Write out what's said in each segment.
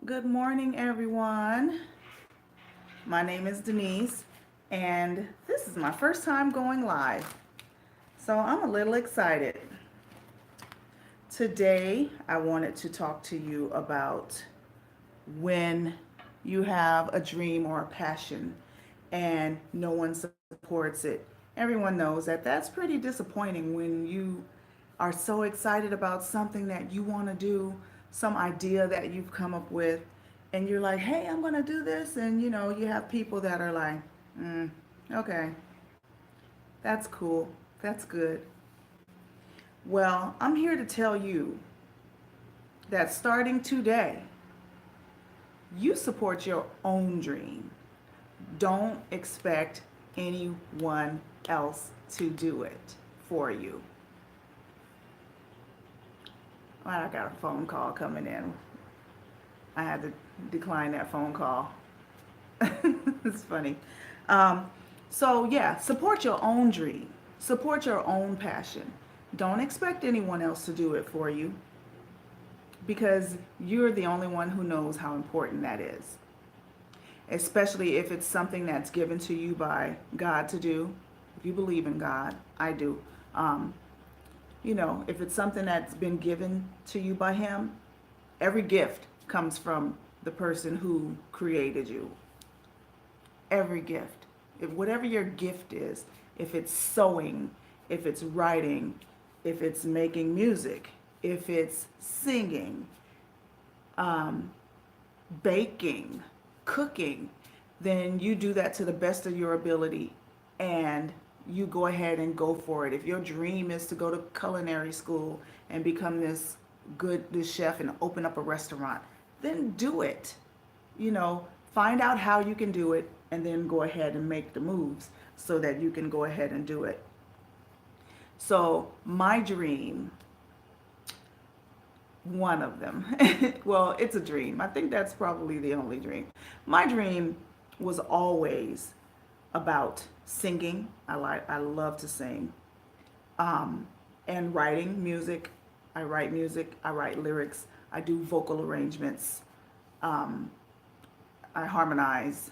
Good morning, everyone. My name is Denise, and this is my first time going live, so I'm a little excited. Today, I wanted to talk to you about when you have a dream or a passion and no one supports it. Everyone knows that that's pretty disappointing when you are so excited about something that you want to do, some idea that you've come up with, and you're like, hey, I'm going to do this. And you have people that are like, okay, that's cool, that's good. Well, I'm here to tell you that starting today, you support your own dream. Don't expect anyone else to do it for you. Well, I got a phone call coming in. I had to decline that phone call. It's funny. Um, yeah, support your own dream. Support your own passion. Don't expect anyone else to do it for you because you're the only one who knows how important that is. Especially if it's something that's given to you by God to do. If you believe in God, I do. Um, if it's something that's been given to you by Him, every gift comes from the person who created you. Every gift. If whatever your gift is, if it's sewing, if it's writing, if it's making music, if it's singing, um, baking, cooking, then you do that to the best of your ability and you go ahead and go for it. If your dream is to go to culinary school and become this chef and open up a restaurant, then do it. Find out how you can do it and then go ahead and make the moves so that you can go ahead and do it. So, my dream, one of them, well, it's a dream. I think that's probably the only dream. My dream was always about singing. I love to sing. Um, and writing music. I write music, I write lyrics, I do vocal arrangements, um, I harmonize,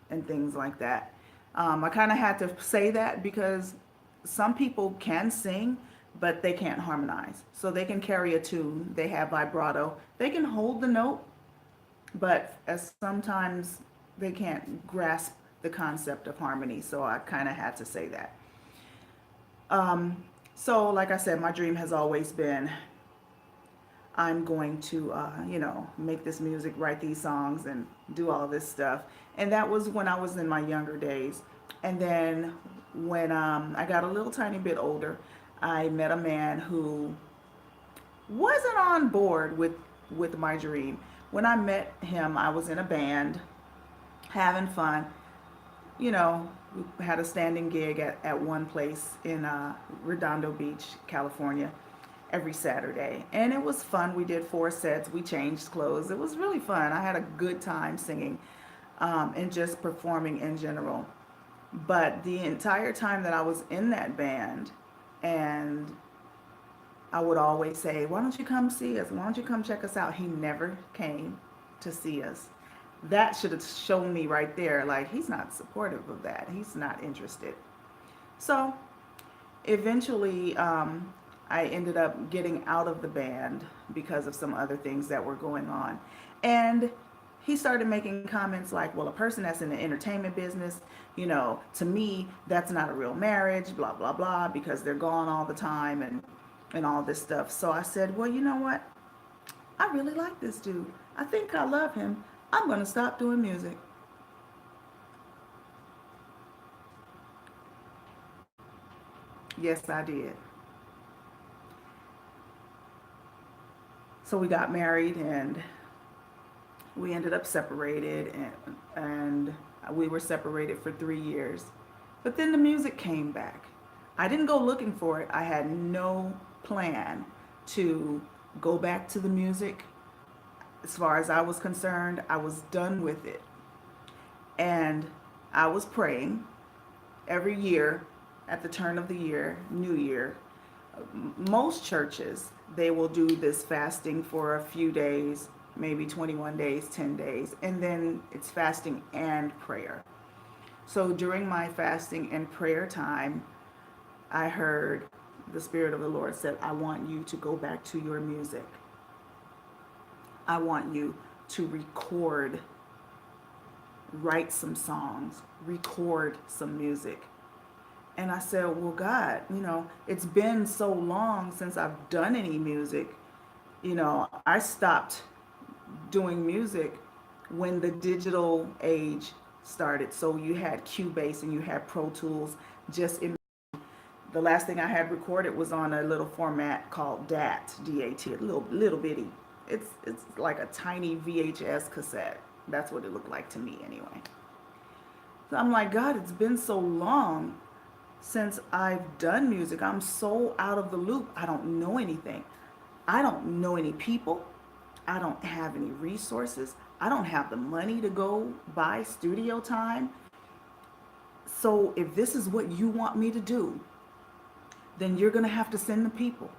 and things like that. I kind of had to say that because some people can sing, but they can't harmonize. So they can carry a tune, they have vibrato, they can hold the note, but as sometimes they can't grasp the concept of harmony. So I kind of had to say that. Um, like I said, my dream has always been I'm going to, make this music, write these songs, and do all this stuff. And that was when I was in my younger days. And then when I got a little tiny bit older, I met a man who wasn't on board with my dream. When I met him, I was in a band, having fun. We had a standing gig at one place in Redondo Beach, California, every Saturday. And it was fun. We did 4 sets. We changed clothes. It was really fun. I had a good time singing and just performing in general. But the entire time that I was in that band, and I would always say, why don't you come see us? Why don't you come check us out? He never came to see us. That should have shown me right there, like, he's not supportive of that. He's not interested. So eventually, I ended up getting out of the band because of some other things that were going on. And he started making comments like, well, a person that's in the entertainment business, to me, that's not a real marriage, blah, blah, blah, because they're gone all the time and all this stuff. So I said, well, you know what? I really like this dude. I think I love him. I'm going to stop doing music. Yes, I did. So we got married and we ended up separated and we were separated for 3 years. But then the music came back. I didn't go looking for it. I had no plan to go back to the music. As far as I was concerned, I was done with it. And I was praying every year at the turn of the year, New Year. Most churches they will do this fasting for a few days, maybe 21 days, 10 days, and then it's fasting and prayer. So during my fasting and prayer time, I heard the Spirit of the Lord said, I want you to go back to your music. I want you to record, write some songs, record some music. And I said, well, God, it's been so long since I've done any music. I stopped doing music when the digital age started. So you had Cubase and you had Pro Tools. Just in the last thing I had recorded was on a little format called DAT, D-A-T, a little bitty. It's like a tiny VHS cassette. That's what it looked like to me anyway. So I'm like, God, it's been so long since I've done music. I'm so out of the loop. I don't know anything. I don't know any people. I don't have any resources. I don't have the money to go buy studio time. So if this is what you want me to do, then you're going to have to send the people.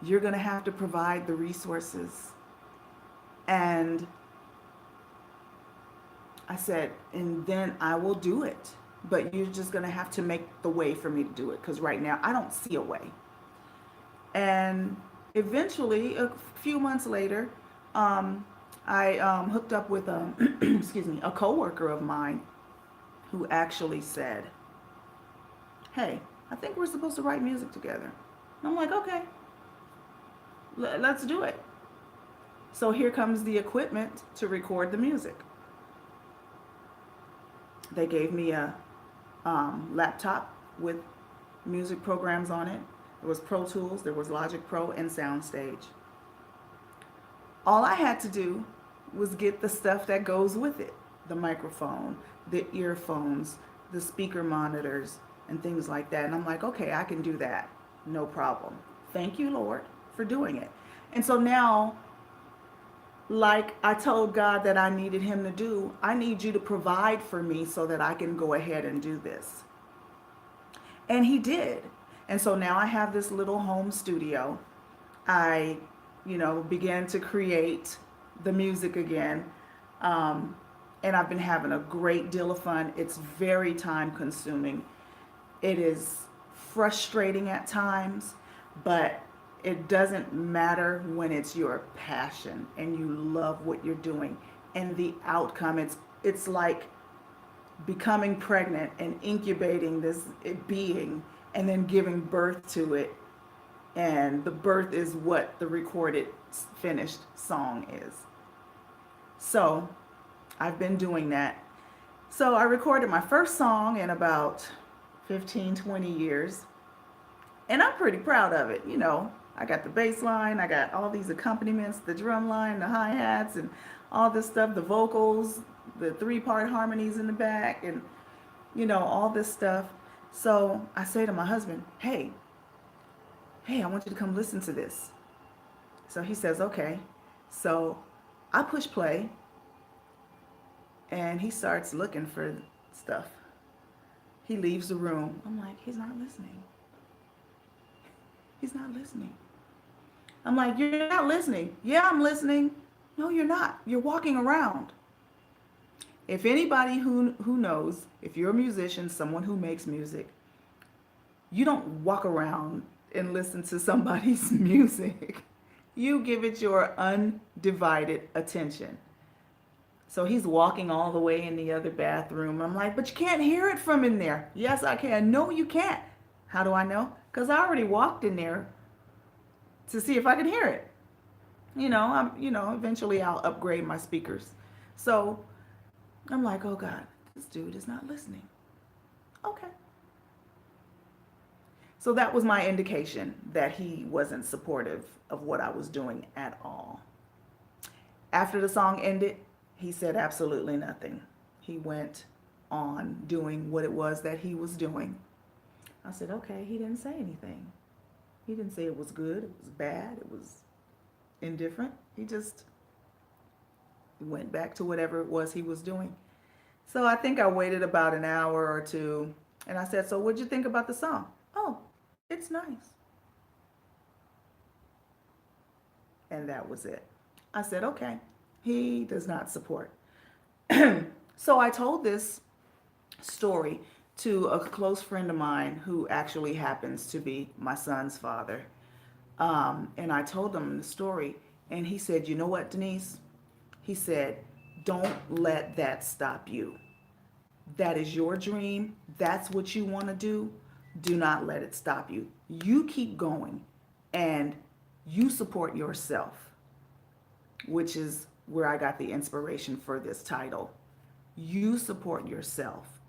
You're going to have to provide the resources. And I said, and then I will do it. But you're just going to have to make the way for me to do it, because right now I don't see a way. And eventually, a few months later, I hooked up with a coworker of mine who actually said, hey, I think we're supposed to write music together. And I'm like, okay, let's do it. So here comes the equipment to record the music. They gave me a laptop with music programs on it. There was Pro Tools, there was Logic Pro, and Soundstage. All I had to do was get the stuff that goes with it, the microphone, the earphones, the speaker monitors, and things like that. And I'm like, okay, I can do that. No problem. Thank you, Lord, for doing it. And so now, like I told God that I needed him to do, I need you to provide for me so that I can go ahead and do this. And he did. And so now I have this little home studio. I, began to create the music again. And I've been having a great deal of fun. It's very time consuming. It is frustrating at times, but it doesn't matter when it's your passion and you love what you're doing. And the outcome, it's like becoming pregnant and incubating this being and then giving birth to it. And the birth is what the recorded finished song is. So I've been doing that. So I recorded my first song in about 15, 20 years. And I'm pretty proud of it. I got the bass line, I got all these accompaniments, the drum line, the hi-hats, and all this stuff, the vocals, the 3-part harmonies in the back, and, all this stuff. So I say to my husband, hey, I want you to come listen to this. So he says, okay. So I push play, and he starts looking for stuff. He leaves the room. I'm like, he's not listening. He's not listening. I'm like, you're not listening. Yeah, I'm listening. No, you're not. You're walking around. If anybody who knows, if you're a musician, someone who makes music, you don't walk around and listen to somebody's music. You give it your undivided attention. So he's walking all the way in the other bathroom. I'm like, but you can't hear it from in there. Yes, I can. No, you can't. How do I know? Because I already walked in there to see if I could hear it. Eventually I'll upgrade my speakers. So I'm like, oh God, this dude is not listening. Okay. So that was my indication that he wasn't supportive of what I was doing at all. After the song ended, he said absolutely nothing. He went on doing what it was that he was doing. I said, okay, he didn't say anything. He didn't say it was good, it was bad, it was indifferent. He just went back to whatever it was he was doing. So I think I waited about an hour or two, and I said, so what'd you think about the song? Oh, it's nice. And that was it. I said, okay, he does not support. So I told this story to a close friend of mine who actually happens to be my son's father. And I told him the story, and he said, "You know what, Denise?" He said, "Don't let that stop you. That is your dream. That's what you want to do. Do not let it stop you. You keep going, and you support yourself," which is where I got the inspiration for this title. You support yourself.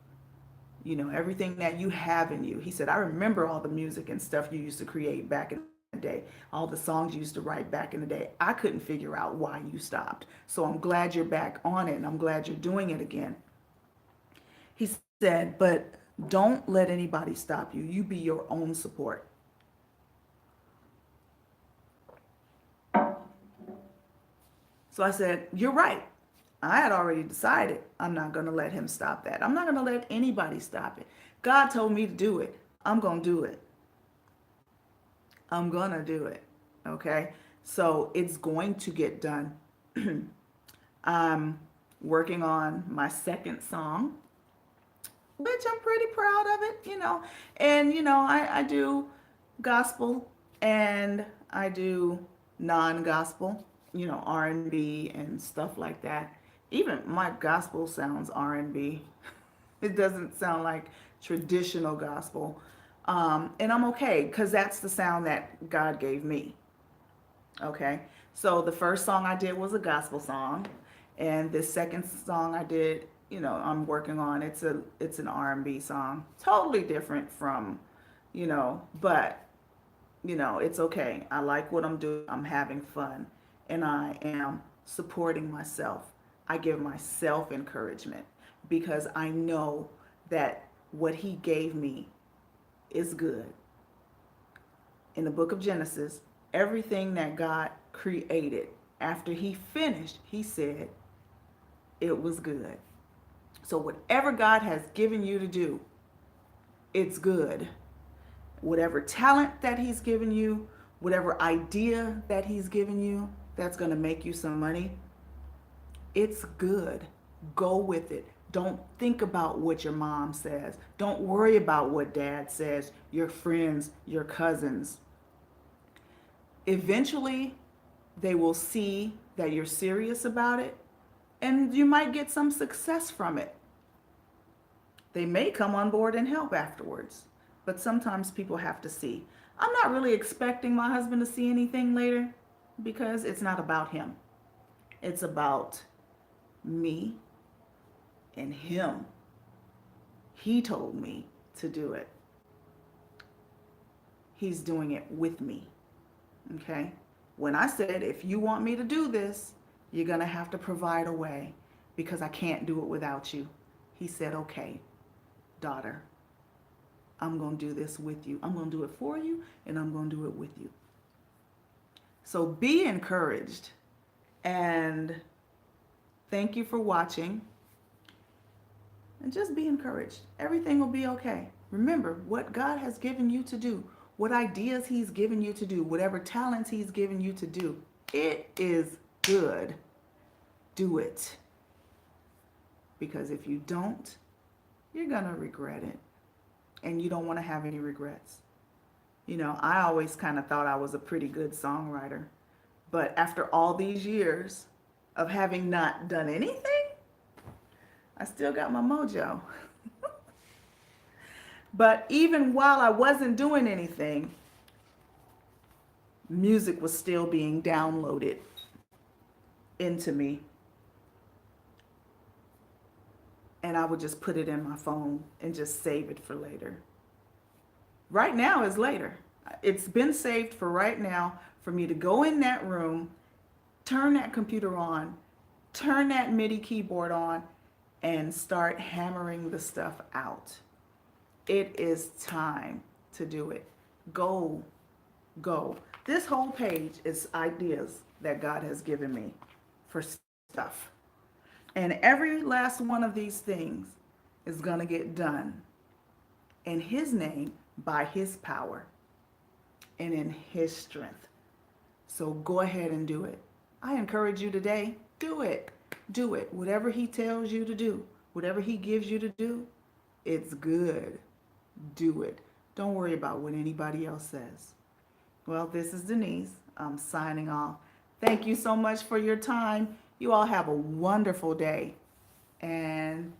You know, everything that you have in you. He said, "I remember all the music and stuff you used to create back in the day, all the songs you used to write back in the day. I couldn't figure out why you stopped. So I'm glad you're back on it, and I'm glad you're doing it again." He said, "But don't let anybody stop you. You be your own support." So I said, "You're right. I had already decided I'm not going to let him stop that. I'm not going to let anybody stop it. God told me to do it. I'm going to do it. I'm going to do it." Okay. So it's going to get done. I'm working on my second song, which I'm pretty proud of it, you know. And, you know, I do gospel and I do non-gospel, you know, R&B and stuff like that. Even my gospel sounds R&B. It doesn't sound like traditional gospel. And I'm okay because that's the sound that God gave me. Okay. So the first song I did was a gospel song, and the second song I did, you know, I'm working on, it's an R&B song. Totally different from, you know, but you know, it's okay. I like what I'm doing. I'm having fun, and I am supporting myself. I give myself encouragement because I know that what he gave me is good. In the book of Genesis, everything that God created, after he finished, he said it was good. So whatever God has given you to do, it's good. Whatever talent that he's given you, whatever idea that he's given you that's going to make you some money, it's good. Go with it. Don't think about what your mom says. Don't worry about what dad says, your friends, your cousins. Eventually, they will see that you're serious about it, and you might get some success from it. They may come on board and help afterwards, but sometimes people have to see. I'm not really expecting my husband to see anything later because it's not about him. It's about me and him. He told me to do it. He's doing it with me. Okay? When I said, if you want me to do this, you're going to have to provide a way because I can't do it without you. He said, okay, daughter, I'm going to do this with you. I'm going to do it for you, and I'm going to do it with you. So be encouraged, and thank you for watching, and just be encouraged. Everything will be okay. Remember what God has given you to do, what ideas he's given you to do, whatever talents he's given you to do. It is good. Do it. Because if you don't, you're going to regret it. And you don't want to have any regrets. You know, I always kind of thought I was a pretty good songwriter. But after all these years of having not done anything, I still got my mojo. But even while I wasn't doing anything, music was still being downloaded into me. And I would just put it in my phone and just save it for later. Right now is later. It's been saved for right now for me to go in that room, turn that computer on, turn that MIDI keyboard on, and start hammering the stuff out. It is time to do it. Go, go. This whole page is ideas that God has given me for stuff. And every last one of these things is going to get done in his name, by his power, and in his strength. So go ahead and do it. I encourage you today, do it. Do it. Whatever he tells you to do, whatever he gives you to do, it's good. Do it. Don't worry about what anybody else says. Well, this is Denise. I'm signing off. Thank you so much for your time. You all have a wonderful day. And